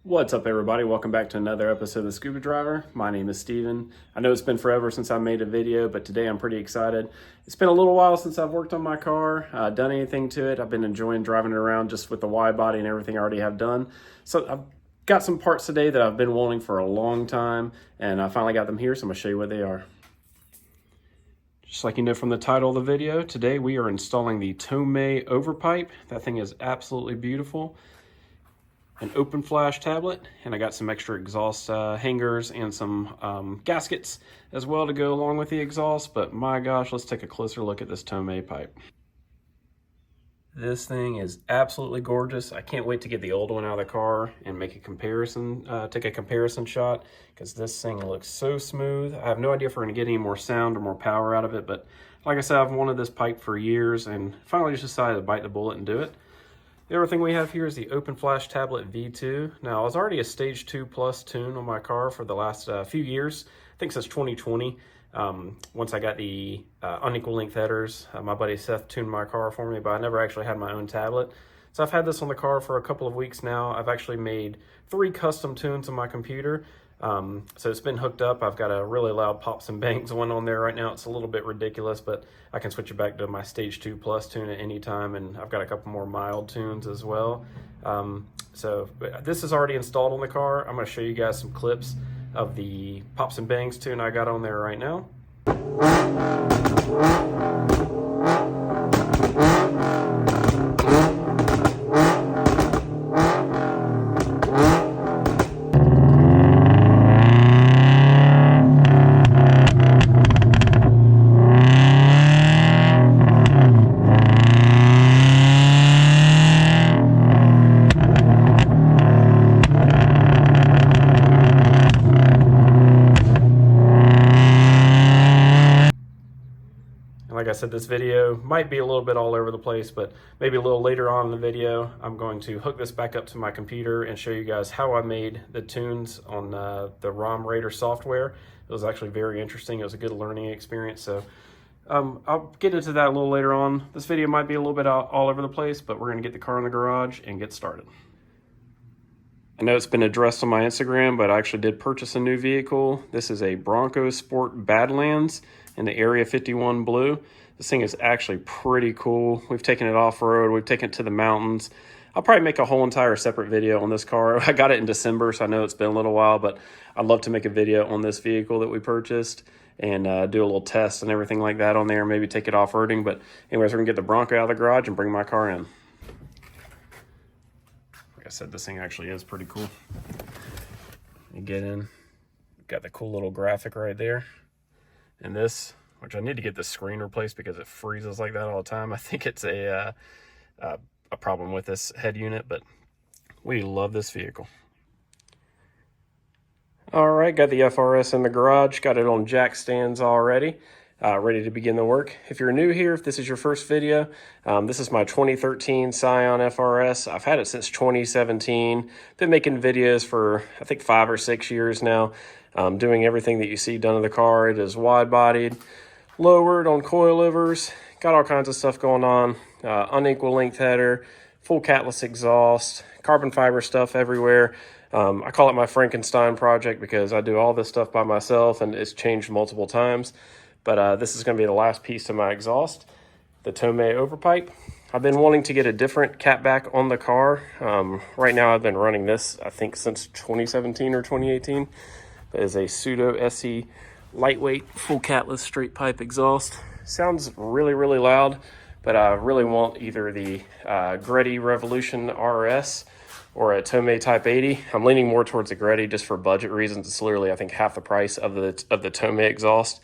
What's up, everybody? Welcome back to another episode of The Scuba Driver. My name is Steven. I know it's been forever since I made a video, but today I'm pretty excited. It's been a little while since I've worked on my car, done anything to it. I've been enjoying driving it around just with the wide body and everything I already have done. So I've got some parts today that I've been wanting for a long time, and I finally got them here, so I'm gonna show you what they are. Just like you know from the title of the video, today we are installing the Tomei Overpipe. That thing is absolutely beautiful. An open flash tablet, and I got some extra exhaust hangers and some gaskets as well to go along with the exhaust. But my gosh, let's take a closer look at this Tomei pipe. This thing is absolutely gorgeous. I can't wait to get the old one out of the car and make a comparison, take a comparison shot, because this thing looks so smooth. I have no idea if we're gonna get any more sound or more power out of it, but like I said, I've wanted this pipe for years and finally just decided to bite the bullet and do it. The other thing we have here is the Open Flash Tablet V2. Now, I was already a Stage 2 Plus tune on my car for the last few years, I think since 2020. Once I got the unequal length headers, my buddy Seth tuned my car for me, but I never actually had my own tablet. So I've had this on the car for a couple of weeks now. I've actually made 3 custom tunes on my computer. So it's been hooked up. I've got a really loud pops and bangs one on there right now. It's a little bit ridiculous, but I can switch it back to my Stage 2 Plus tune at any time, and I've got a couple more mild tunes as well. So this is already installed on the car. I'm going to show you guys some clips of the pops and bangs tune I got on there right now. Like I said, this video might be a little bit all over the place, but maybe a little later on in the video, I'm going to hook this back up to my computer and show you guys how I made the tunes on the ROM Raider software. It was actually very interesting. It was a good learning experience. So I'll get into that a little later on. This video might be a little bit all over the place, but we're going to get the car in the garage and get started. I know it's been addressed on my Instagram, but I actually did purchase a new vehicle. This is a Bronco Sport Badlands in the Area 51 blue. This thing is actually pretty cool. We've taken it off-road, we've taken it to the mountains. I'll probably make a whole entire separate video on this car. I got it in December, so I know it's been a little while, but I'd love to make a video on this vehicle that we purchased and do a little test and everything like that on there, maybe take it off-roading. But anyways, we're gonna get the Bronco out of the garage and bring my car in. I said, this thing actually is pretty cool. You get in, got the cool little graphic right there. And this, which I need to get the screen replaced because it freezes like that all the time. I think it's a problem with this head unit, but we love this vehicle. All right, got the FRS in the garage, got it on jack stands already. Ready to begin the work. If you're new here, if this is your first video, this is my 2013 Scion FRS. I've had it since 2017. Been making videos for, I think, 5 or 6 years now. Doing everything that you see done to the car. It is wide-bodied, lowered on coilovers, got all kinds of stuff going on. Unequal length header, full catless exhaust, carbon fiber stuff everywhere. I call it my Frankenstein project because I do all this stuff by myself and it's changed multiple times. But this is going to be the last piece to my exhaust, the Tomei Overpipe. I've been wanting to get a different catback on the car. Right now I've been running this, I think, since 2017 or 2018. It is a Tsudo SE lightweight, full catless straight pipe exhaust. Sounds really, really loud, but I really want either the Greddy Revolution RS or a Tomei Type 80. I'm leaning more towards the Greddy just for budget reasons. It's literally, I think, half the price of the Tomei exhaust.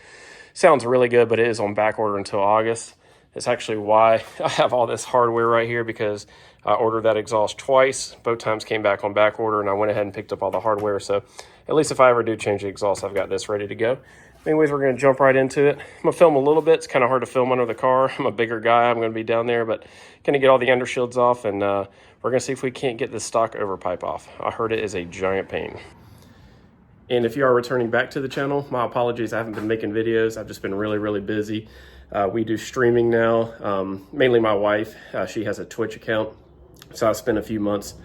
Sounds really good, but it is on back order until August. It's actually why I have all this hardware right here, because I ordered that exhaust twice. Both times came back on back order, and I went ahead and picked up all the hardware. So at least if I ever do change the exhaust, I've got this ready to go. Anyways, we're going to jump right into it. I'm going to film a little bit. It's kind of hard to film under the car. I'm a bigger guy. I'm going to be down there, but going to get all the undershields off, and we're going to see if we can't get this stock overpipe off. I heard it is a giant pain. And if you are returning back to the channel, my apologies. I haven't been making videos. I've just been really, really busy. We do streaming now. Mainly my wife. She has a Twitch account. So I spent a few months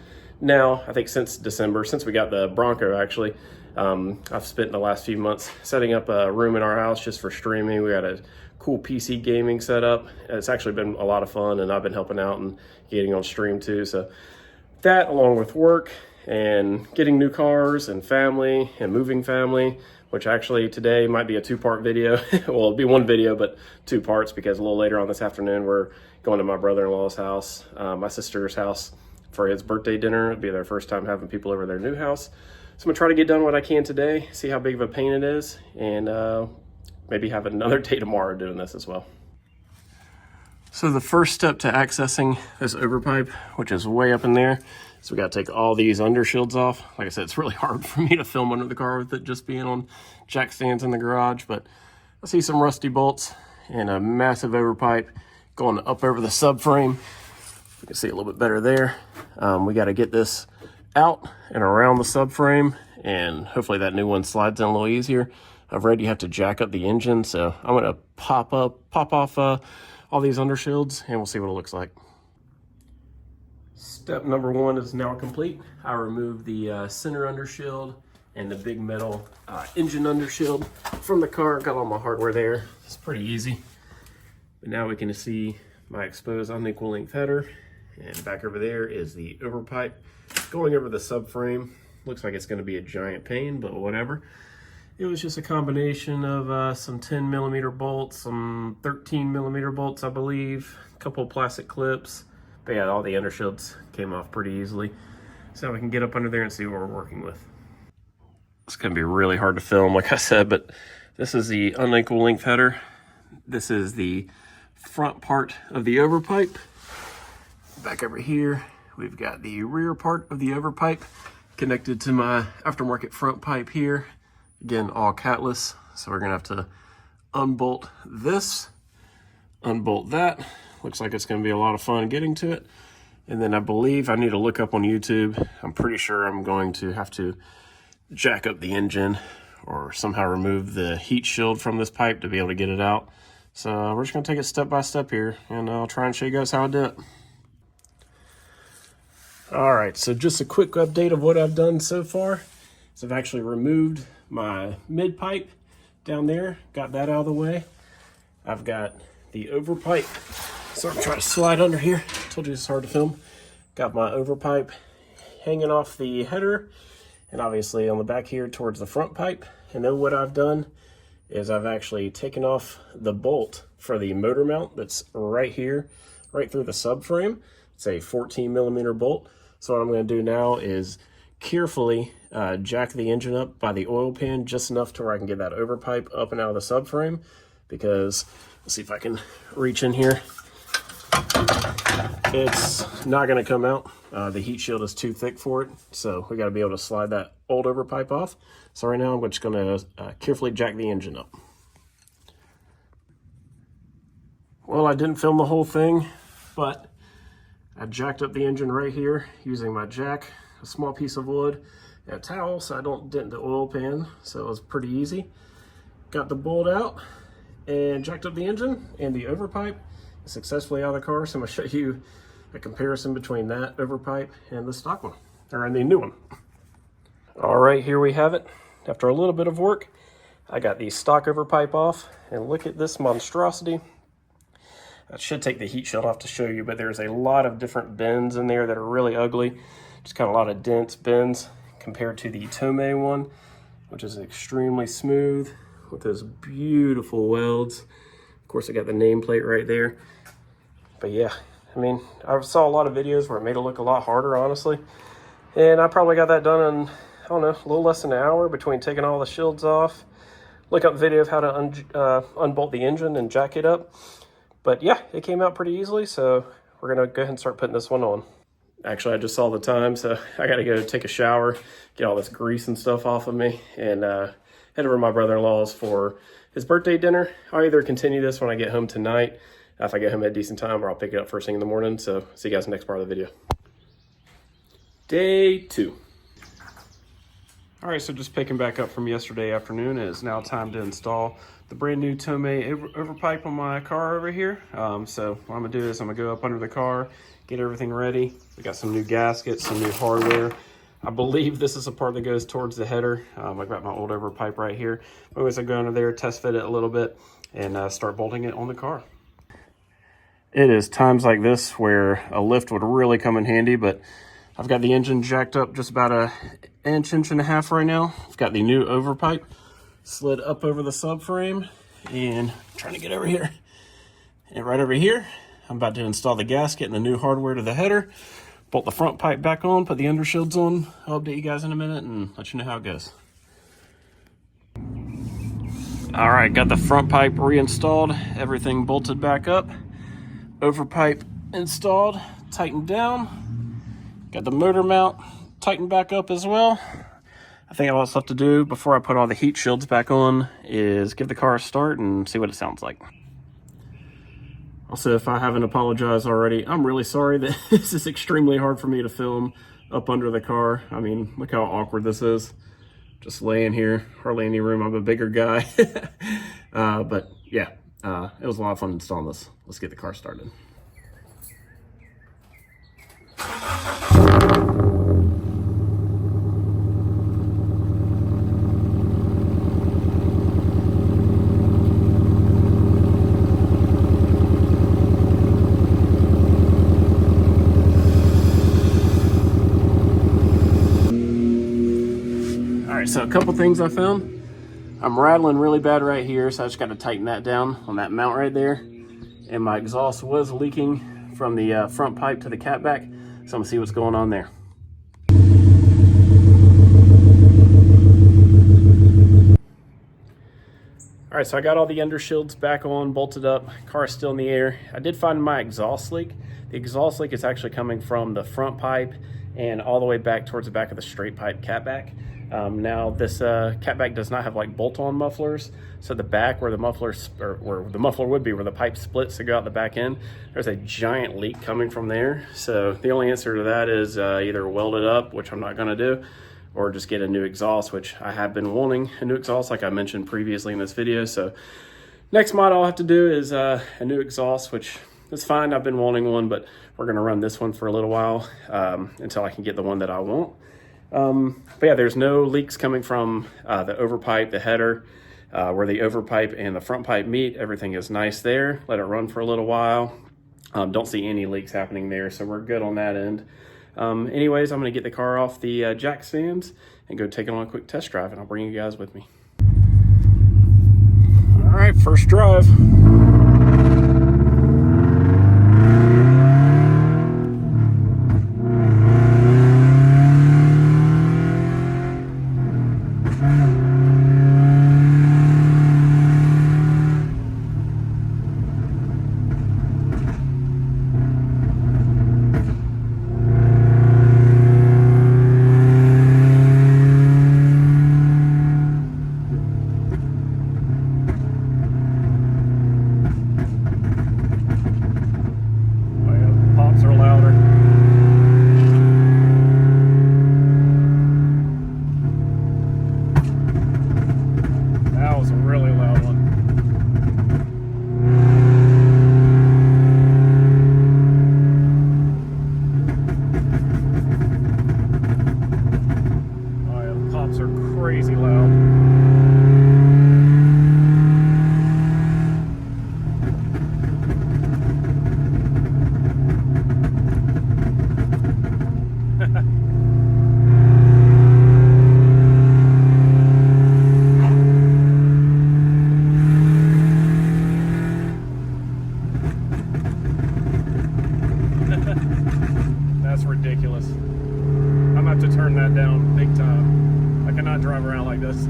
now, I think since December, since we got the Bronco actually, I've spent the last few months setting up a room in our house just for streaming. We got a cool PC gaming setup. It's actually been a lot of fun, and I've been helping out and getting on stream too. So that, along with work and getting new cars and family and moving family, which actually today might be a two-part video. Well, it'll be one video, but two parts, because a little later on this afternoon, we're going to my brother-in-law's house, my sister's house, for his birthday dinner. It'll be their first time having people over their new house. So I'm gonna try to get done what I can today, see how big of a pain it is, and maybe have another day tomorrow doing this as well. So the first step to accessing this overpipe, which is way up in there, so we got to take all these undershields off. Like I said, it's really hard for me to film under the car with it just being on jack stands in the garage, but I see some rusty bolts and a massive overpipe going up over the subframe. You can see a little bit better there. We got to get this out and around the subframe, and hopefully that new one slides in a little easier. I've read you have to jack up the engine, so I'm going to pop off all these undershields, and we'll see what it looks like. Step number one is now complete. I removed the center undershield and the big metal engine undershield from the car. Got all my hardware there. It's pretty easy. But now we can see my exposed unequal length header, and back over there is the overpipe going over the subframe. Looks like it's going to be a giant pain, but whatever. It was just a combination of some 10mm bolts, some 13mm bolts, I believe, a couple of plastic clips. But yeah, all the undershields came off pretty easily. So we can get up under there and see what we're working with. It's going to be really hard to film, like I said, but this is the unequal length header. This is the front part of the overpipe. Back over here, we've got the rear part of the overpipe connected to my aftermarket front pipe here. Again, all catless. So we're going to have to unbolt this, unbolt that. Looks like it's going to be a lot of fun getting to it. And then I believe I need to look up on YouTube. I'm pretty sure I'm going to have to jack up the engine or somehow remove the heat shield from this pipe to be able to get it out. So we're just going to take it step by step here, and I'll try and show you guys how I do it. All right, so just a quick update of what I've done so far. So I've actually removed my mid pipe down there, got that out of the way. I've got the overpipe. So I'm trying to slide under here. Told you it's hard to film. Got my overpipe hanging off the header, and obviously on the back here towards the front pipe. And then what I've done is I've actually taken off the bolt for the motor mount that's right here, right through the subframe. It's a 14mm bolt. So what I'm going to do now is carefully jack the engine up by the oil pan just enough to where I can get that overpipe up and out of the subframe, because let's see if I can reach in here. It's not going to come out. The heat shield is too thick for it, so we got to be able to slide that old overpipe off. So right now I'm just going to carefully jack the engine up. Well, I didn't film the whole thing, but I jacked up the engine right here using my jack, a small piece of wood, and a towel so I don't dent the oil pan, so it was pretty easy. Got the bolt out and jacked up the engine, and the overpipe is successfully out of the car. So I'm going to show you a comparison between that overpipe and the stock one, or the new one. All right, here we have it. After a little bit of work, I got the stock overpipe off, and look at this monstrosity. I should take the heat shield off to show you, but there's a lot of different bends in there that are really ugly. Just kind of a lot of dents, bends, compared to the Tomei one, which is extremely smooth with those beautiful welds. Of course, I got the nameplate right there. But yeah, I mean, I saw a lot of videos where it made it look a lot harder, honestly. And I probably got that done in, I don't know, a little less than an hour between taking all the shields off. Look up a video of how to unbolt the engine and jack it up. But yeah, it came out pretty easily, so we're gonna go ahead and start putting this one on. Actually, I just saw the time, so I gotta go take a shower, get all this grease and stuff off of me, and head over to my brother-in-law's for his birthday dinner. I'll either continue this when I get home tonight, if I get home at a decent time, or I'll pick it up first thing in the morning. So see you guys in the next part of the video. Day 2. All right, so just picking back up from yesterday afternoon, it is now time to install the brand new Tomei Overpipe on my car over here. So what I'm gonna do is I'm gonna go up under the car, get everything ready. We got some new gaskets, some new hardware. I believe this is a part that goes towards the header. I've got my old overpipe right here. Anyways, I go under there, test fit it a little bit, and start bolting it on the car. It is times like this where a lift would really come in handy, but I've got the engine jacked up just about an inch and a half right now. I've got the new overpipe slid up over the subframe, and I'm trying to get over here. And right over here, I'm about to install the gasket and the new hardware to the header, bolt the front pipe back on, put the undershields on. I'll update you guys in a minute and let you know how it goes. All right, got the front pipe reinstalled, everything bolted back up. Overpipe installed, tightened down. Got the motor mount tightened back up as well. I think all that's left to do before I put all the heat shields back on is give the car a start and see what it sounds like. Also, if I haven't apologized already, I'm really sorry that this is extremely hard for me to film up under the car. I mean, look how awkward this is. Just laying here, hardly any room. I'm a bigger guy. But yeah, it was a lot of fun installing this. Let's get the car started. So a couple things I found. I'm rattling really bad right here, so I just got to tighten that down on that mount right there. And my exhaust was leaking from the front pipe to the catback, so I'm gonna see what's going on there. All right, so I got all the undershields back on, bolted up, car's still in the air. I did find my exhaust leak. The exhaust leak is actually coming from the front pipe and all the way back towards the back of the straight pipe catback. Now this catback does not have like bolt-on mufflers, so the back where the mufflers, or where the muffler would be, where the pipe splits to go out the back end, there's a giant leak coming from there. So the only answer to that is either weld it up, which I'm not gonna do, or just get a new exhaust, which I have been wanting a new exhaust like I mentioned previously in this video. So next mod I'll have to do is a new exhaust, which is fine. I've been wanting one, but we're gonna run this one for a little while until I can get the one that I want. But yeah, there's no leaks coming from the overpipe, the header, where the overpipe and the front pipe meet. Everything is nice there. Let it run for a little while. Don't see any leaks happening there, so we're good on that end. Anyways, I'm going to get the car off the jack stands and go take it on a quick test drive, and I'll bring you guys with me. All right, first drive. Crazy loud. That's ridiculous. I'm gonna have to turn that down big time. I cannot drive around like this.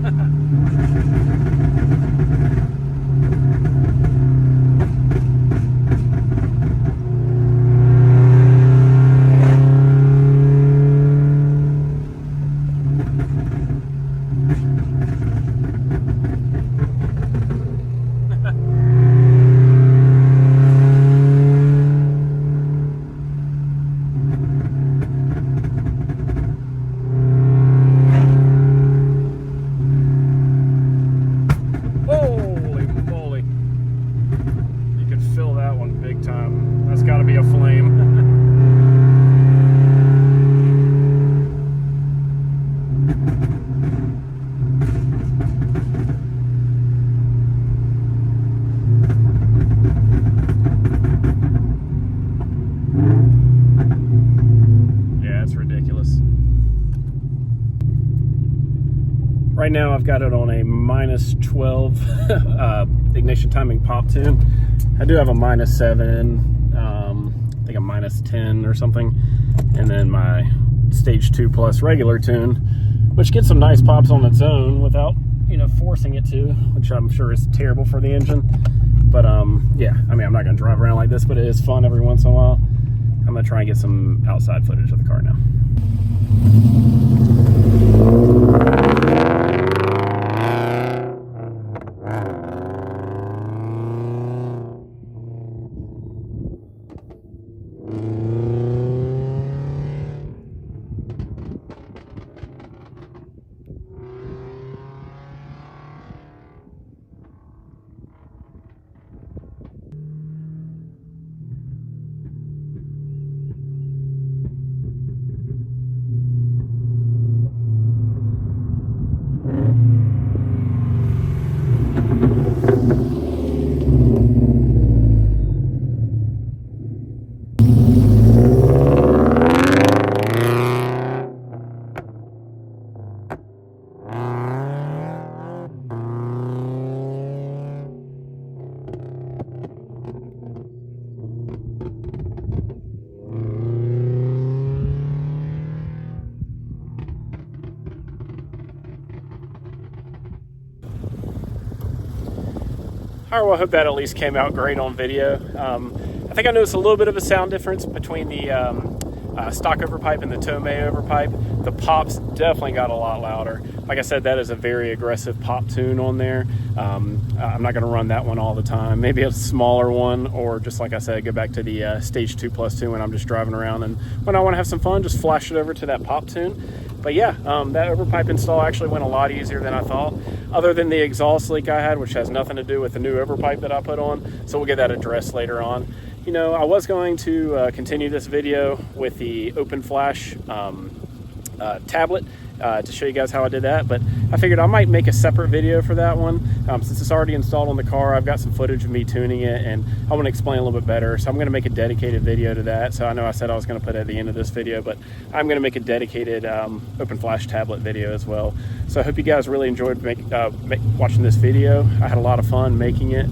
Holy moly. Right now I've got it on a -12 ignition timing pop tune. I do have a -7, I think a -10 or something, and then my stage 2 plus regular tune, which gets some nice pops on its own without, you know, forcing it to, which I'm sure is terrible for the engine. But yeah, I mean, I'm not gonna drive around like this, but it is fun every once in a while. I'm gonna try and get some outside footage of the car now. All right, well, I hope that at least came out great on video. I think I noticed a little bit of a sound difference between the stock overpipe and the Tomei Overpipe. The pops definitely got a lot louder. Like I said, that is a very aggressive pop tune on there. I'm not going to run that one all the time. Maybe a smaller one, or just like I said, go back to the stage 2 plus 2 when I'm just driving around, and when I want to have some fun, just flash it over to that pop tune. But yeah, that overpipe install actually went a lot easier than I thought, other than the exhaust leak I had, which has nothing to do with the new overpipe that I put on. So we'll get that addressed later on. You know, I was going to continue this video with the open flash tablet to show you guys how I did that, but I figured I might make a separate video for that one. Since it's already installed on the car, I've got some footage of me tuning it, and I want to explain a little bit better, so I'm going to make a dedicated video to that. So I know I said I was going to put it at the end of this video, but I'm going to make a dedicated open flash tablet video as well. So I hope you guys really enjoyed watching this video. I had a lot of fun making it.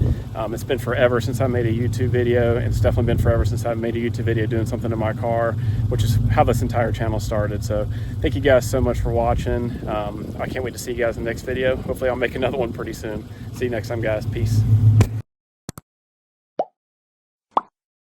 It's been forever since I made a YouTube video, and it's definitely been forever since I made a YouTube video doing something to my car, which is how this entire channel started. So thank you guys so much for watching. I can't wait to see you guys in the next video. Hopefully I'll make another one pretty soon. See you next time, guys. Peace.